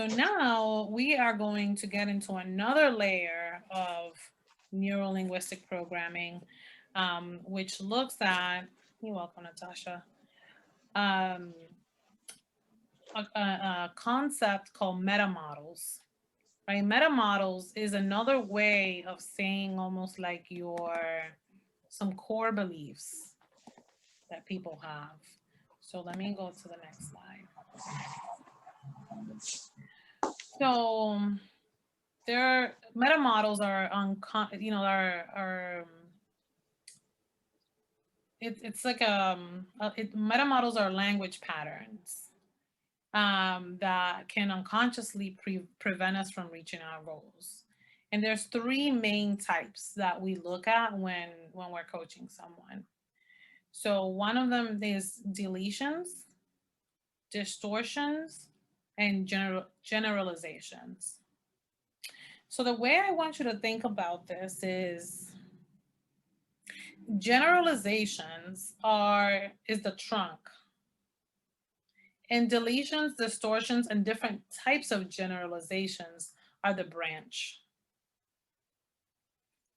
So now we are going to get into another layer of neuro-linguistic programming, which looks at, you're welcome, Natasha, um, a concept called meta models. Right? Meta models is another way of saying almost like your some core beliefs that people have. So let me go to the next slide. So their meta models are it's like meta models are language patterns that can unconsciously prevent us from reaching our goals. And there's three main types that we look at when we're coaching someone. So one of them is deletions, distortions, and generalizations. So the way I want you to think about this is generalizations are is the trunk, and deletions, distortions, and different types of generalizations are the branch.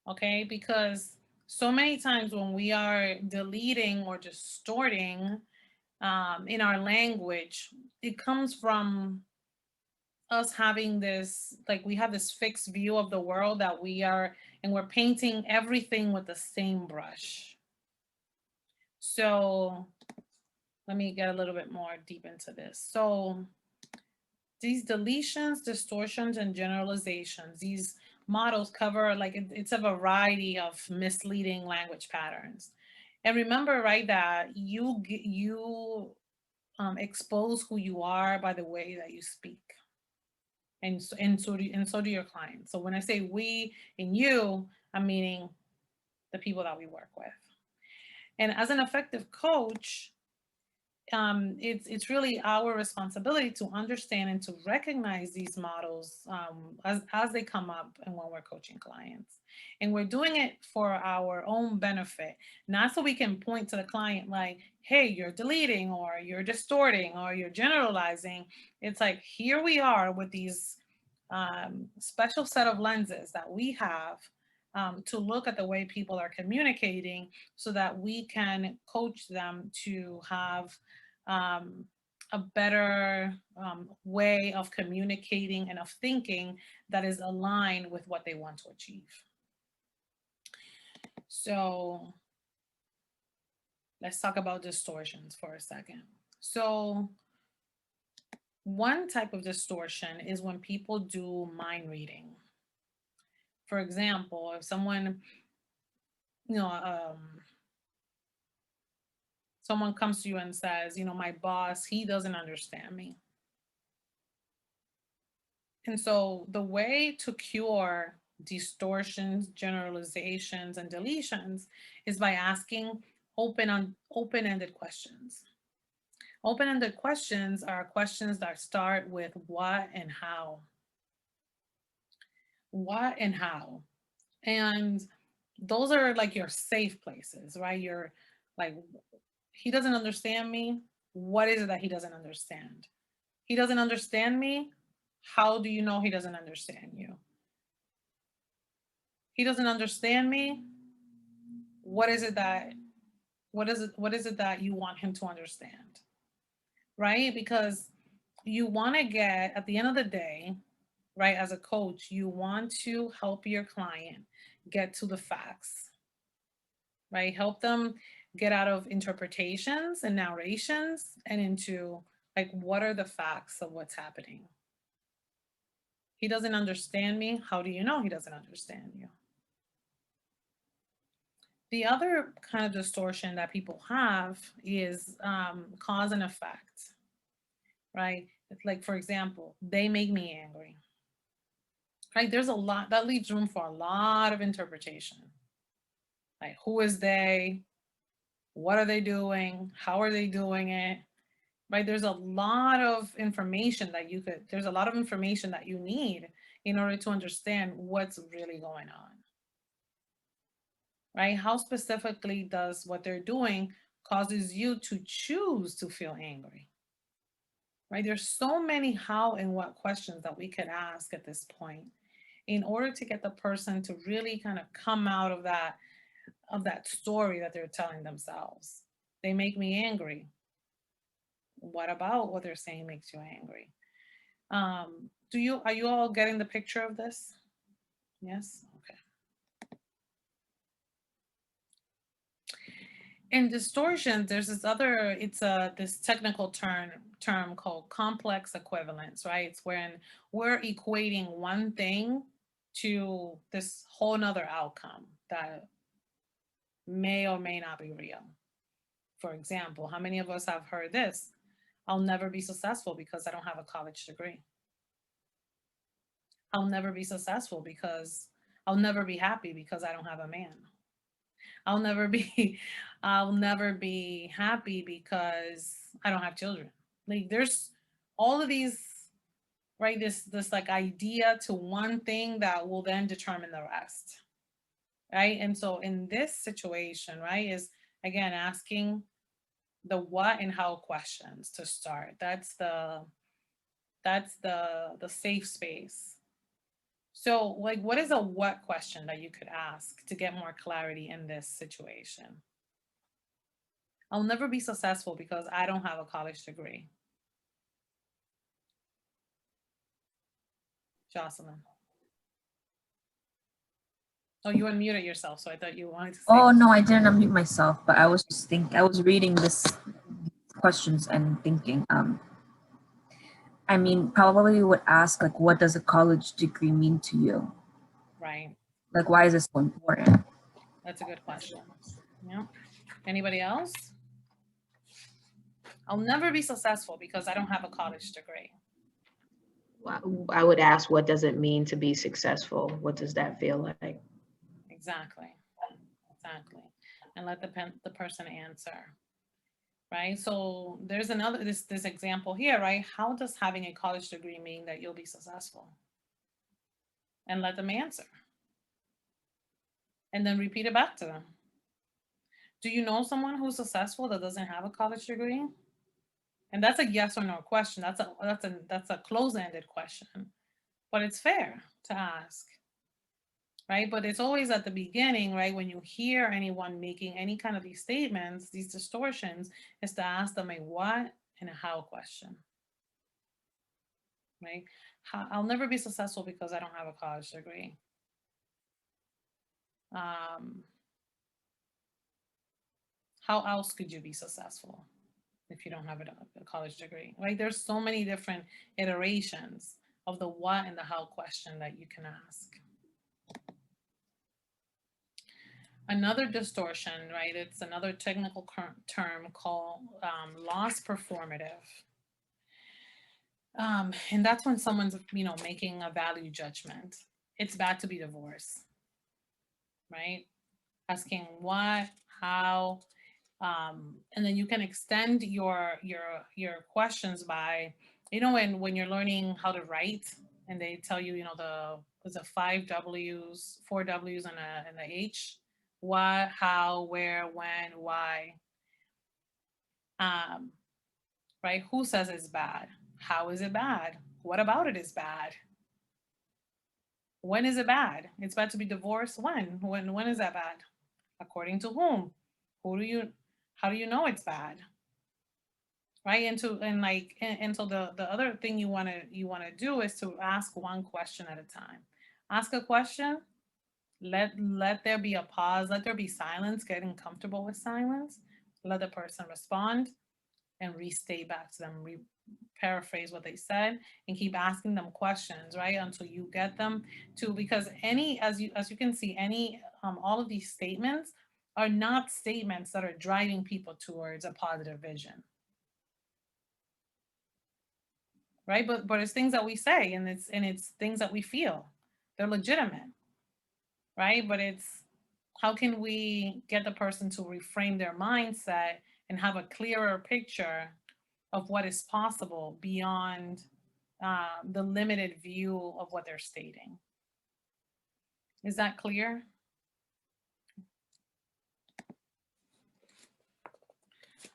Okay, because so many times when we are deleting or distorting in our language, it comes from us having this, like we have this fixed view of the world that we are, and we're painting everything with the same brush. So let me get a little bit more deep into this. So these deletions, distortions, and generalizations, these models cover like it's a variety of misleading language patterns. And remember, right, that you expose who you are by the way that you speak, and so do your clients. So when I say we and you, I'm meaning the people that we work with. And as an effective coach, it's really our responsibility to understand and to recognize these models as they come up and when we're coaching clients. And we're doing it for our own benefit, not so we can point to the client like, hey, you're deleting or you're distorting or you're generalizing. It's like, here we are with these special set of lenses that we have to look at the way people are communicating so that we can coach them to have um, a better way of communicating and of thinking that is aligned with what they want to achieve. So let's talk about distortions for a second. So one type of distortion is when people do mind reading. For example, if someone, you know, someone comes to you and says, my boss, he doesn't understand me. And so the way to cure distortions, generalizations, and deletions is by asking open-ended questions. Open-ended questions are questions that start with what and how. What and how. And those are like your safe places, right? You're like, he doesn't understand me. What is it that he doesn't understand? He doesn't understand me. How do you know he doesn't understand you? He doesn't understand me. What is it that what is it that you want him to understand? Right? Because you want to get at the end of the day, right, as a coach, you want to help your client get to the facts, right? Help them get out of interpretations and narrations and into like what are the facts of what's happening. He doesn't understand me. How do you know he doesn't understand you? The other kind of distortion that people have is cause and effect, right? It's like, for example, they make me angry, right? There's a lot that leaves room for a lot of interpretation. Like, who is they? What are they doing? How are they doing it? Right? There's a lot of information that there's a lot of information that you need in order to understand what's really going on. Right? How specifically does what they're doing causes you to choose to feel angry? right? There's so many how and what questions that we could ask at this point in order to get the person to really kind of come out of that story that they're telling themselves. They make me angry. What about what they're saying makes you angry? Are you all getting the picture of this? Yes? Okay. In distortions, there's this other, it's this technical term called complex equivalence, right? It's when we're equating one thing to this whole nother outcome that may or may not be real. For example, how many of us have heard this? I'll never be successful because I don't have a college degree. I'll never be successful because I'll never be happy because I don't have a man. I'll never be I'll never be happy because I don't have children. Like there's all of these, right? This like idea to one thing that will then determine the rest. Right? And so in this situation, right, is again asking the what and how questions to start. That's the safe space. So, like, what is a what question that you could ask to get more clarity in this situation? I'll never be successful because I don't have a college degree. Jocelyn. Oh, you unmuted yourself, so I thought you wanted to say. Oh no, I didn't unmute myself, but I was just I was reading this questions and thinking. I mean, probably would ask like, what does a college degree mean to you? Right. Like, why is this so important? That's a good question. Yeah. Anybody else? I'll never be successful because I don't have a college degree. I would ask, what does it mean to be successful? What does that feel like? Exactly. Exactly. And let the person answer. Right. So there's another this example here, right? How does having a college degree mean that you'll be successful? And let them answer. And then repeat it back to them. Do you know someone who's successful that doesn't have a college degree? And that's a yes or no question. That's a close-ended question. But it's fair to ask. Right? But it's always at the beginning, right? When you hear anyone making any kind of these statements, these distortions, is to ask them a what and a how question. Right? I'll never be successful because I don't have a college degree. How else could you be successful if you don't have a college degree? Right? There's so many different iterations of the what and the how question that you can ask. Another distortion, right? It's another technical term called loss performative. And that's when someone's, making a value judgment. It's bad to be divorced, right? Asking what, how, and then you can extend your questions by, when you're learning how to write, and they tell you, there's a 5 W's, 4 W's, and a H. What, how, where, when, why. Right? Who says it's bad? How is it bad? What about it is bad? When is it bad? It's bad to be divorced. When is that bad? According to whom? How do you know it's bad? Right? And so the other thing you want to do is to ask one question at a time. Ask a question, let there be a pause, let there be silence, getting comfortable with silence, let the person respond, and restate back to them, paraphrase what they said, and keep asking them questions, right, until you get them to, because as you can see, all of these statements are not statements that are driving people towards a positive vision, right? But it's things that we say, and it's things that we feel. They're legitimate, right? But it's, how can we get the person to reframe their mindset and have a clearer picture of what is possible beyond the limited view of what they're stating? Is that clear?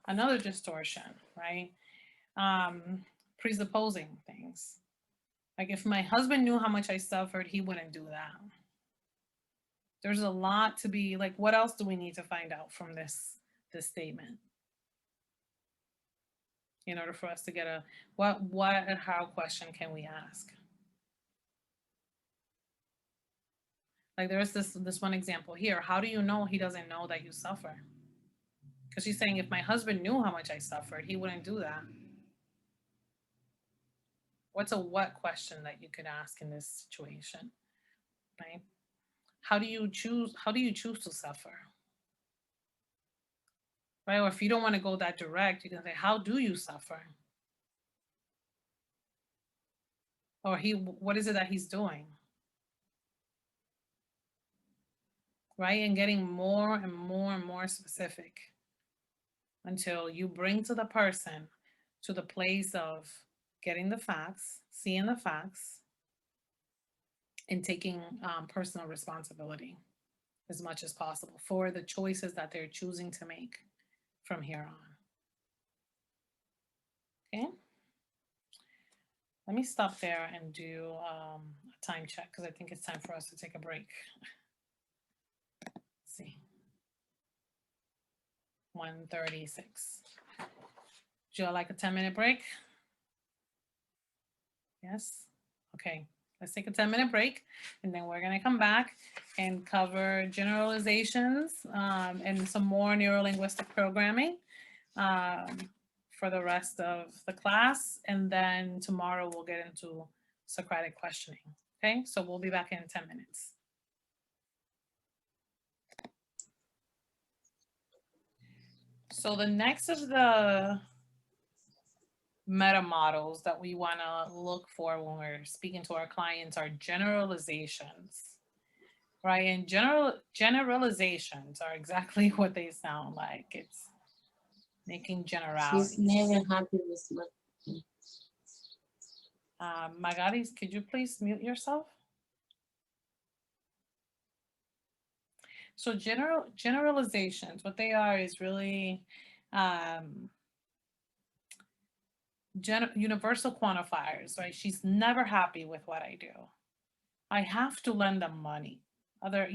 Another distortion, right? presupposing things. Like if my husband knew how much I suffered, he wouldn't do that. There's a lot to be like, what else do we need to find out from this statement in order for us to get a what and how question can we ask? Like there's this one example here. How do you know he doesn't know that you suffer? Because she's saying if my husband knew how much I suffered, he wouldn't do that. What's a what question that you could ask in this situation, right? How do you choose to suffer? Right? Or if you don't want to go that direct, you can say, how do you suffer? Or what is it that he's doing? Right? And getting more and more and more specific until you bring to the person to the place of getting the facts, seeing the facts, and taking personal responsibility as much as possible for the choices that they're choosing to make from here on. Okay? Let me stop there and do a time check because I think it's time for us to take a break. Let's see. 1:36. Would you like a 10-minute break? Yes? Okay. Let's take a 10-minute break, and then we're going to come back and cover generalizations and some more neurolinguistic programming for the rest of the class. And then tomorrow we'll get into Socratic questioning. Okay, so we'll be back in 10 minutes. So the next of the meta models that we want to look for when we're speaking to our clients are generalizations, right? And generalizations are exactly what they sound like. It's making generalities. She's never happy with Magaris, could you please mute yourself? So generalizations, what they are is really universal quantifiers, right? She's never happy with what I do. I have to lend them money. Other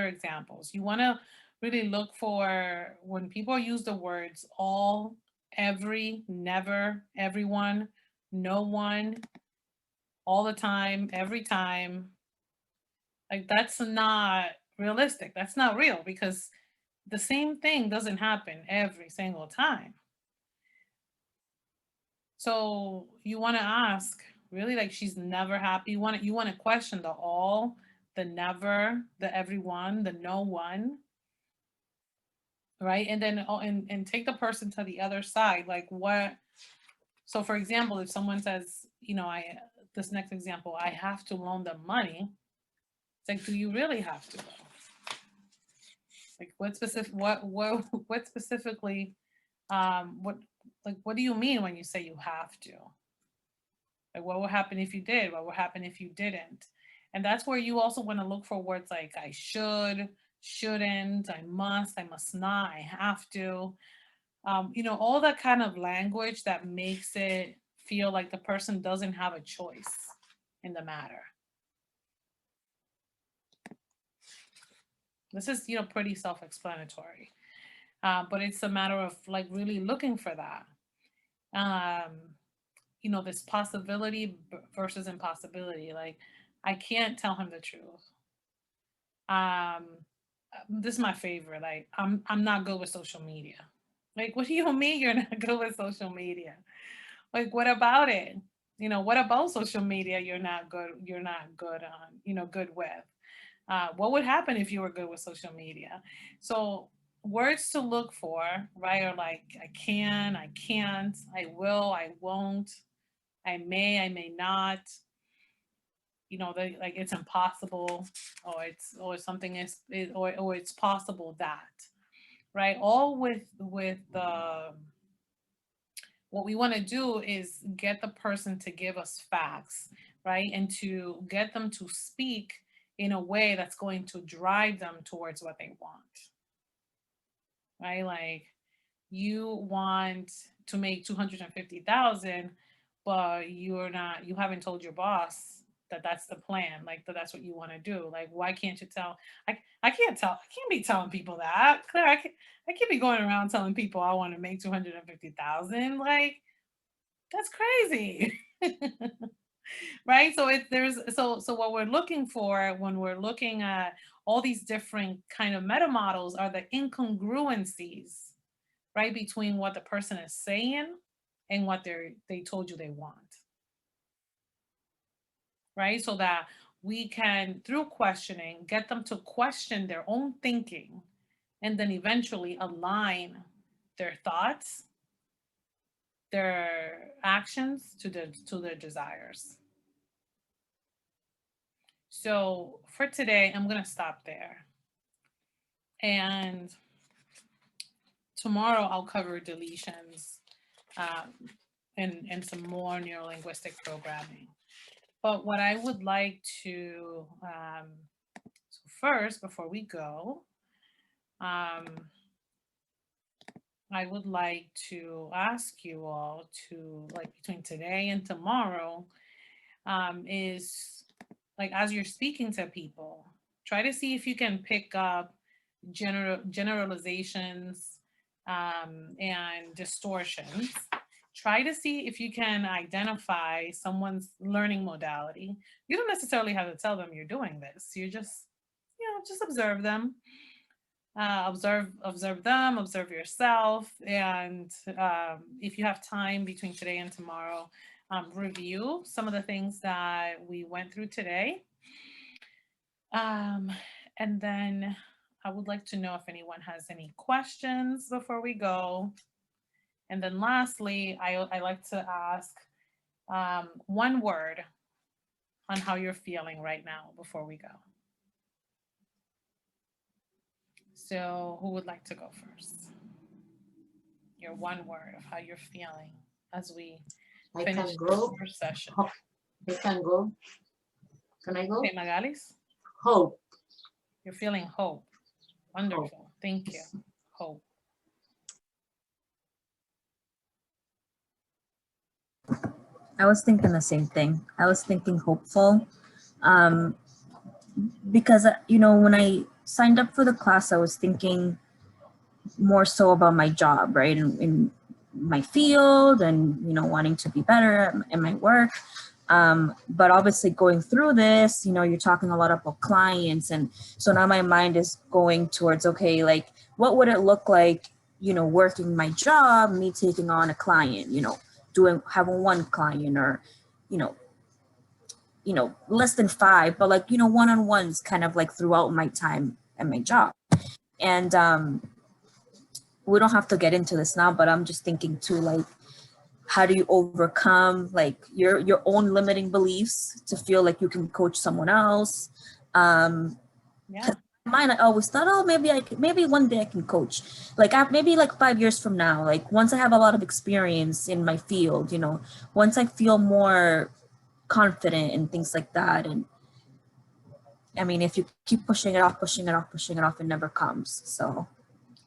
examples. You want to really look for when people use the words all, every, never, everyone, no one, all the time, every time. Like that's not realistic. That's not real because the same thing doesn't happen every single time. So you want to ask, really, like she's never happy. You want to question the all, the never, the everyone, the no one, right? And then and take the person to the other side. Like what? So for example, if someone says, this next example, I have to loan them money. It's like, do you really have to? Like what specifically? What do you mean when you say you have to? Like what will happen if you did? What will happen if you didn't? And that's where you also want to look for words like I should, shouldn't, I must not, I have to. All that kind of language that makes it feel like the person doesn't have a choice in the matter. This is, pretty self-explanatory, but it's a matter of like really looking for that. This possibility versus impossibility. Like, I can't tell him the truth. This is my favorite. Like, I'm not good with social media. Like, what do you mean you're not good with social media? Like, what about it? What about social media you're not good on, good with? What would happen if you were good with social media? So words to look for, right, are like, I can, I can't, I will, I won't, I may not, like it's impossible, or something is, or it's possible that, right? All with the, what we want to do is get the person to give us facts, right? And to get them to speak in a way that's going to drive them towards what they want, right? Like you want to make 250,000. but you haven't told your boss that that's the plan, like that's what you want to do. Like, why can't you tell? I can't be telling people that. Claire, I can't be going around telling people I want to make 250,000. Like, that's crazy. Right? So so what we're looking for when we're looking at all these different kind of meta models are the incongruencies, right, between what the person is saying and what they told you they want. Right? So that we can, through questioning, get them to question their own thinking and then eventually align their thoughts, their actions to their desires. So for today, I'm going to stop there. And tomorrow I'll cover deletions and some more neurolinguistic programming. But what I would like to, so first, before we go, I would like to ask you all to, like, between today and tomorrow, is like, as you're speaking to people, try to see if you can pick up generalizations and distortions. Try to see if you can identify someone's learning modality. You don't necessarily have to tell them you're doing this. You just, just observe them. Observe them, observe yourself, and if you have time between today and tomorrow, review some of the things that we went through today. And then I would like to know if anyone has any questions before we go. And then lastly, I like to ask one word on how you're feeling right now before we go. So who would like to go first? Your one word of how you're feeling as we finish this first session. I can go. Can I go? Okay, Magalis? Hope. You're feeling hope. Wonderful. Hope. Thank you. Hope. I was thinking the same thing. I was thinking hopeful. Because, when I signed up for the class, I was thinking more so about my job, right? In my field and, wanting to be better in my work. But obviously going through this, you're talking a lot about clients. And so now my mind is going towards, okay, like, what would it look like, working my job, me taking on a client, having one client or, less than 5, but like, one-on-ones kind of like throughout my time at my job. And we don't have to get into this now, but I'm just thinking too, like, how do you overcome like your own limiting beliefs to feel like you can coach someone else? Yeah. Mine, I always thought, oh, maybe one day I can coach. Like maybe like 5 years from now, like once I have a lot of experience in my field, once I feel more confident and things like that. And I mean, if you keep pushing it off, it never comes. So.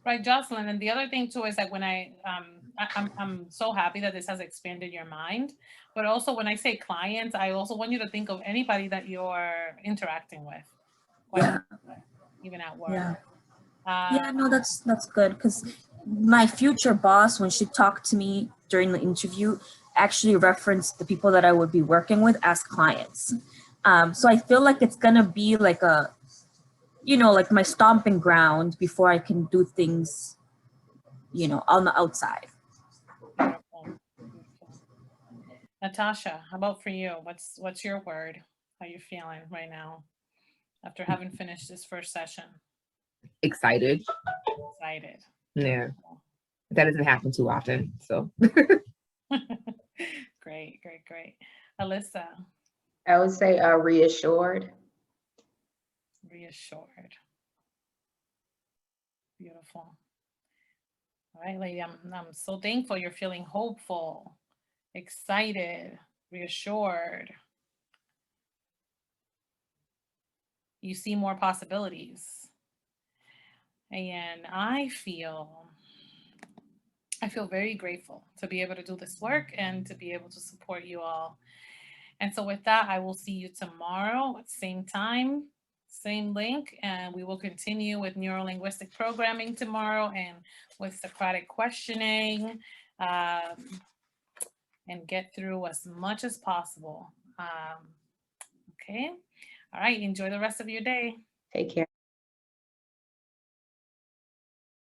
Right, Jocelyn. And the other thing too is like when I'm so happy that this has expanded your mind, but also when I say clients, I also want you to think of anybody that you're interacting with. Yeah. Even at work. Yeah. No, that's good, because my future boss, when she talked to me during the interview, actually referenced the people that I would be working with as clients. So I feel like it's gonna be like a, like my stomping ground before I can do things, on the outside. Beautiful. Natasha, how about for you? What's your word? How you feeling right now after having finished this first session? Excited. Excited. Yeah. That doesn't happen too often. So Great. Alyssa. I would say reassured. Reassured. Beautiful. All right, lady. I'm so thankful you're feeling hopeful, excited, reassured. You see more possibilities. And I feel I feel very grateful to be able to do this work and to be able to support you all. And so with that, I will see you tomorrow at same time, same link, and we will continue with neurolinguistic programming tomorrow and with Socratic questioning, and get through as much as possible. Okay. All right. Enjoy the rest of your day. Take care.